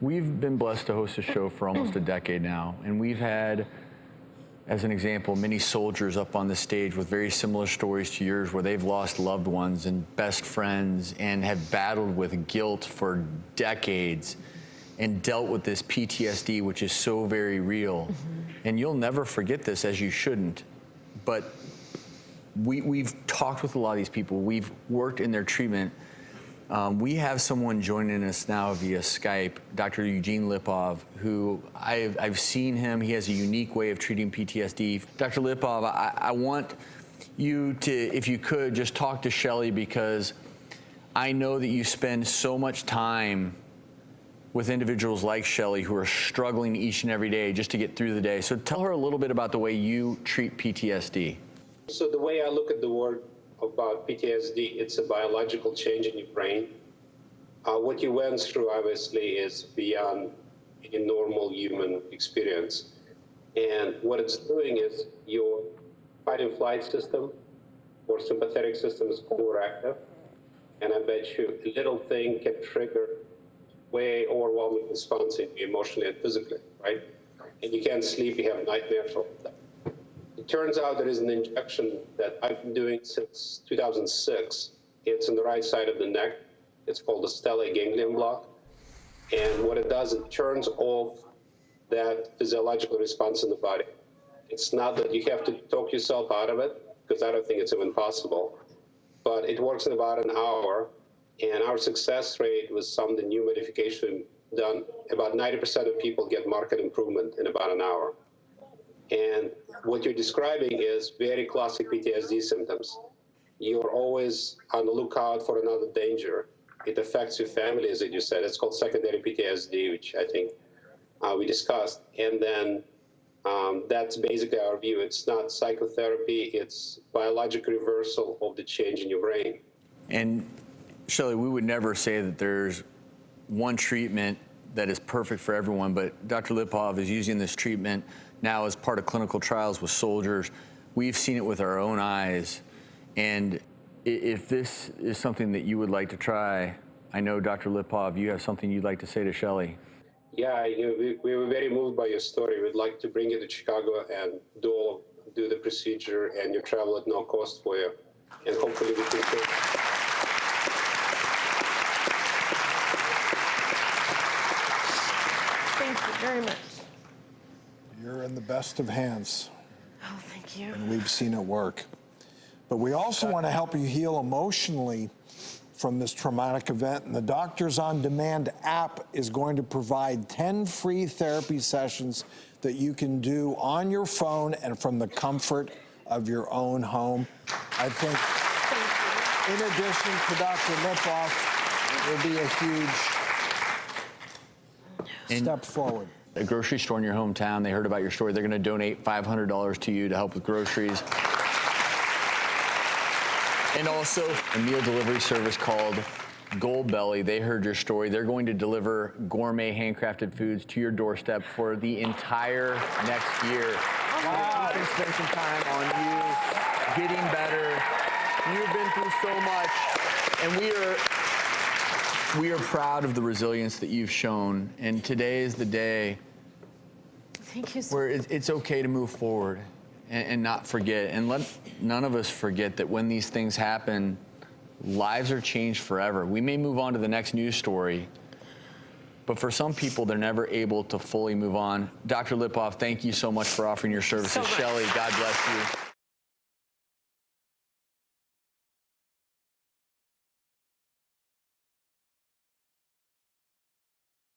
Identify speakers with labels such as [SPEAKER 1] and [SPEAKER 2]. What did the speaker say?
[SPEAKER 1] We've been blessed to host a show for almost a decade now, and we've had, as an example, many soldiers up on the stage with very similar stories to yours, where they've lost loved ones and best friends and have battled with guilt for decades and dealt with this PTSD, which is so very real. And you'll never forget this, as you shouldn't. But we've talked with a lot of these people. We've worked in their treatment. We have someone joining us now via Skype, Dr. Eugene Lipov, who I've seen him. He has a unique way of treating PTSD. Dr. Lipov, I want you to, if you could, just talk to Shelly, because I know that you spend so much time with individuals like Shelly who are struggling each and every day just to get through the day. So tell her a little bit about the way you treat PTSD.
[SPEAKER 2] So the way I look at the word about PTSD, it's a biological change in your brain. What you went through, obviously, is beyond any normal human experience. And what it's doing is your fight and flight system or sympathetic system is overactive. And I bet you a little thing can trigger way overwhelming response emotionally and physically, right? And you can't sleep, you have nightmares all the time. It turns out there is an injection that I've been doing since 2006. It's on the right side of the neck. It's called the stellate ganglion block. And what it does, it turns off that physiological response in the body. It's not that you have to talk yourself out of it, because I don't think it's even possible. But it works in about an hour. And our success rate with some of the new modification done, about 90% of people get marked improvement in about an hour. And what you're describing is very classic PTSD symptoms. You're always on the lookout for another danger. It affects your family, as you said. It's called secondary PTSD, which I think we discussed. And then that's basically our view. It's not psychotherapy, it's biologic reversal of the change in your brain.
[SPEAKER 1] And Shelly, we would never say that there's one treatment that is perfect for everyone, but Dr. Lipov is using this treatment now as part of clinical trials with soldiers. We've seen it with our own eyes. And if this is something that you would like to try, I know, Dr. Lipov, you have something you'd like to say to Shelly.
[SPEAKER 2] Yeah, we were very moved by your story. We'd like to bring you to Chicago and do the procedure, and you travel at no cost for you. And hopefully we can
[SPEAKER 3] Thank you very much.
[SPEAKER 4] You're in the best of hands.
[SPEAKER 3] Oh, thank you.
[SPEAKER 4] And we've seen it work. But we also want to help you heal emotionally from this traumatic event. And the Doctors on Demand app is going to provide 10 free therapy sessions that you can do on your phone and from the comfort of your own home. I think, in addition to Dr. Lipov, will be a huge step forward.
[SPEAKER 1] A grocery store in your hometown, they heard about your story. They're going to donate $500 to you to help with groceries. And also a meal delivery service called Goldbelly. They heard your story. They're going to deliver gourmet handcrafted foods to your doorstep for the entire next year. Wow. You can spend some time on you, getting better. You've been through so much, and we are proud of the resilience that you've shown. And today is the day where it's okay to move forward and not forget. And let none of us forget that when these things happen, lives are changed forever. We may move on to the next news story, but for some people, they're never able to fully move on. Dr. Lipov, thank you so much for offering your services. Shelly, God bless you.